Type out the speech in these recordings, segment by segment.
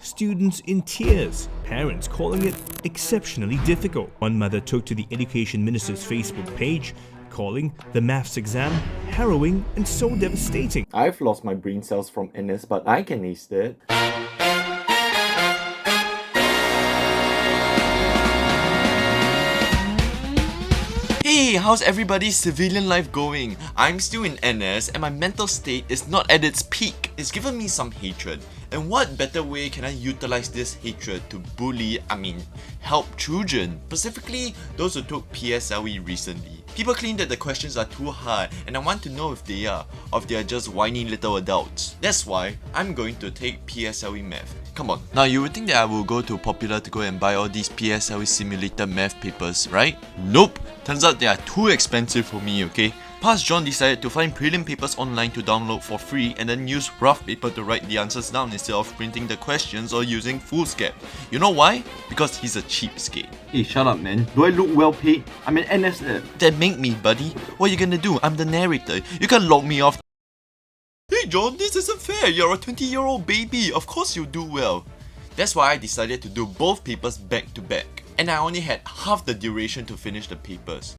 Students in tears, parents calling it exceptionally difficult. One mother took to the Education Minister's Facebook page, calling the maths exam harrowing and so devastating. I've lost my brain cells from NS, but I can ace it. Hey, how's everybody's civilian life going? I'm still in NS and my mental state is not at its peak. It's given me some hatred. And what better way can I utilize this hatred to help children? Specifically, those who took PSLE recently. People claim that the questions are too hard and I want to know if they are, or if they are just whiny little adults. That's why I'm going to take PSLE Math. Come on. Now you would think that I will go to Popular to go and buy all these PSLE simulator math papers, right? Nope. Turns out they are too expensive for me, okay? Past John decided to find prelim papers online to download for free and then use rough paper to write the answers down instead of printing the questions or using foolscap. You know why? Because he's a cheapskate. Hey, shut up, man. Do I look well paid? I'm an NSF. Then make me, buddy. What are you gonna do? I'm the narrator. You can't log me off. Hey John, this isn't fair. You're a 20-year-old baby. Of course you'll do well. That's why I decided to do both papers back to back. And I only had half the duration to finish the papers.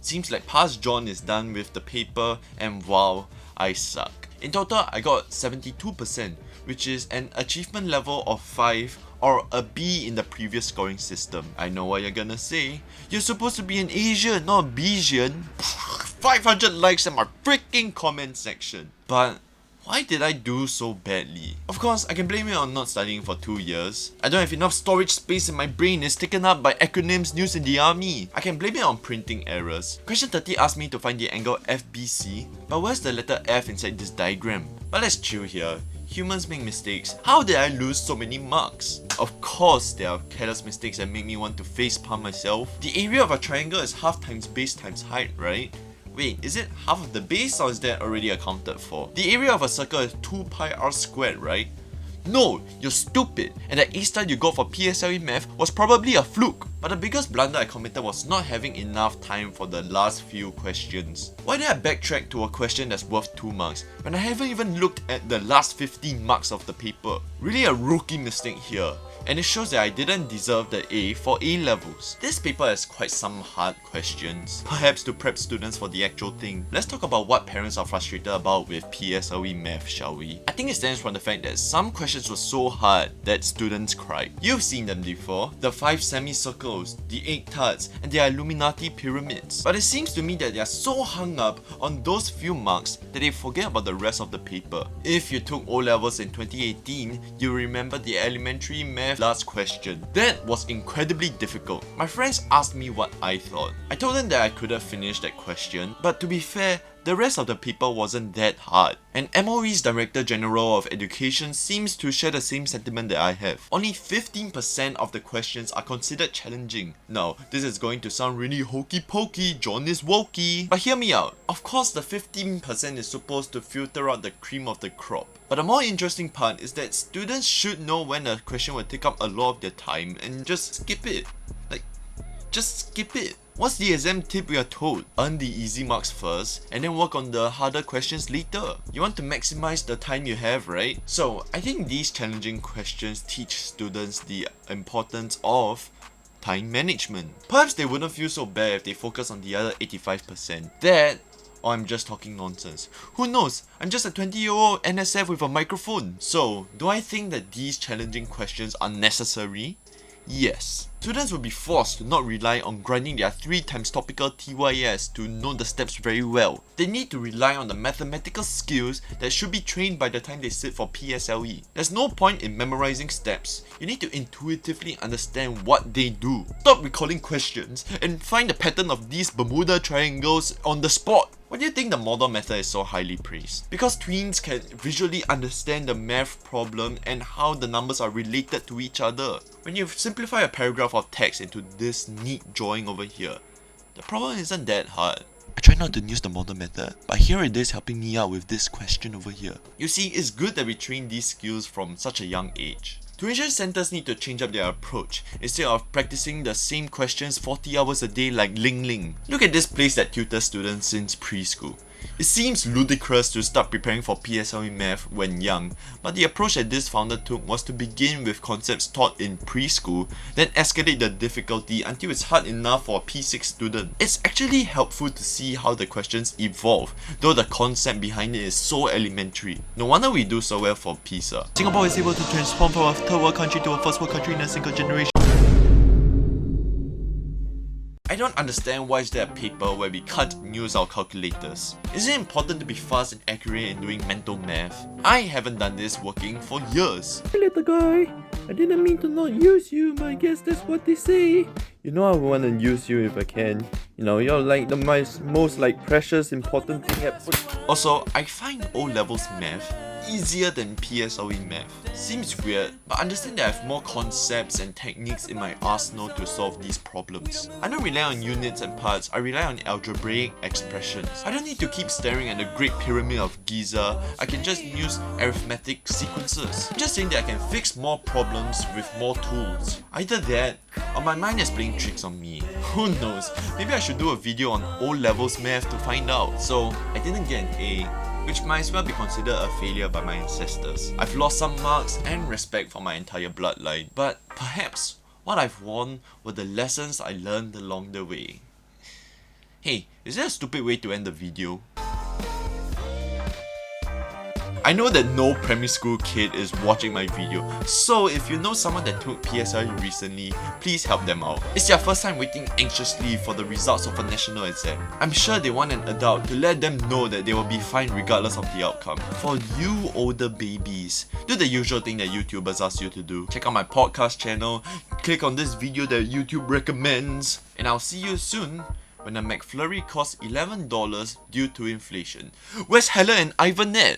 Seems like past John is done with the paper and wow, I suck. In total, I got 72%, which is an achievement level of 5 or a B in the previous scoring system. I know what you're gonna say. You're supposed to be an Asian, not a Bayesian. 500 likes in my freaking comment section. But why did I do so badly? Of course, I can blame it on not studying for 2 years. I don't have enough storage space in my brain. It's taken up by acronyms used in the army. I can blame it on printing errors. Question 30 asked me to find the angle FBC, but where's the letter F inside this diagram? But let's chill here. Humans make mistakes. How did I lose so many marks? Of course, there are careless mistakes that make me want to facepalm myself. The area of a triangle is half times base times height, right? Wait, is it half of the base or is that already accounted for? The area of a circle is 2 pi r squared, right? No, you're stupid, and the A star you got for PSLE Math was probably a fluke. But the biggest blunder I committed was not having enough time for the last few questions. Why did I backtrack to a question that's worth 2 marks when I haven't even looked at the last 15 marks of the paper? Really a rookie mistake here. And it shows that I didn't deserve the A for A levels. This paper has quite some hard questions, perhaps to prep students for the actual thing. Let's talk about what parents are frustrated about with PSLE Math, shall we? I think it stems from the fact that some questions were so hard that students cried. You've seen them before, the 5 semicircles, the 8 tarts, and the Illuminati pyramids. But it seems to me that they are so hung up on those few marks that they forget about the rest of the paper. If you took O-levels in 2018, you remember the elementary math last question. That was incredibly difficult. My friends asked me what I thought. I told them that I could have finished that question, but to be fair, the rest of the paper wasn't that hard. And MOE's Director General of Education seems to share the same sentiment that I have. Only 15% of the questions are considered challenging. Now, this is going to sound really hokey pokey, John is wokey. But hear me out. Of course, the 15% is supposed to filter out the cream of the crop. But the more interesting part is that students should know when a question will take up a lot of their time and just skip it. Just skip it. What's the exam tip we are told? Earn the easy marks first and then work on the harder questions later. You want to maximize the time you have, right? So I think these challenging questions teach students the importance of time management. Perhaps they wouldn't feel so bad if they focus on the other 85%. That, or I'm just talking nonsense. Who knows? I'm just a 20-year-old NSF with a microphone. So, do I think that these challenging questions are necessary? Yes. Students will be forced to not rely on grinding their 3 times topical TYS to know the steps very well. They need to rely on the mathematical skills that should be trained by the time they sit for PSLE. There's no point in memorizing steps. You need to intuitively understand what they do. Stop recalling questions and find the pattern of these Bermuda triangles on the spot. Why do you think the model method is so highly praised? Because tweens can visually understand the math problem and how the numbers are related to each other. When you simplify a paragraph of text into this neat drawing over here, the problem isn't that hard. I try not to use the model method, but here it is helping me out with this question over here. You see, it's good that we train these skills from such a young age. Tuition centers need to change up their approach instead of practicing the same questions 40 hours a day like Ling Ling. Look at this place that tutors students since preschool. It seems ludicrous to start preparing for PSLE math when young, but the approach that this founder took was to begin with concepts taught in preschool, then escalate the difficulty until it's hard enough for a P6 student. It's actually helpful to see how the questions evolve, though the concept behind it is so elementary. No wonder we do so well for PISA. Singapore is able to transform from a third world country to a first world country in a single generation. I don't understand why is there a paper where we can't use our calculators. Is it important to be fast and accurate in doing mental math? I haven't done this working for years. Hey little guy, I didn't mean to not use you, but I guess that's what they say. You know I want to use you if I can. You know, you're like the most like precious, important thing at... Also, I find O-levels math easier than PSLE math. Seems weird, but understand that I have more concepts and techniques in my arsenal to solve these problems. I don't rely on units and parts, I rely on algebraic expressions. I don't need to keep staring at the Great Pyramid of Giza, I can just use arithmetic sequences. I'm just saying that I can fix more problems with more tools. Either that, or my mind is playing tricks on me. Who knows, maybe I should do a video on O-levels math to find out. So, I didn't get an A, which might as well be considered a failure by my ancestors. I've lost some marks and respect for my entire bloodline, but perhaps what I've won were the lessons I learned along the way. Hey, is there a stupid way to end the video? I know that no primary school kid is watching my video, so if you know someone that took PSLE recently, please help them out. It's their first time waiting anxiously for the results of a national exam. I'm sure they want an adult to let them know that they will be fine regardless of the outcome. For you older babies, do the usual thing that YouTubers ask you to do. Check out my podcast channel, click on this video that YouTube recommends, and I'll see you soon when a McFlurry costs $11 due to inflation. Where's Helen and Ivan at?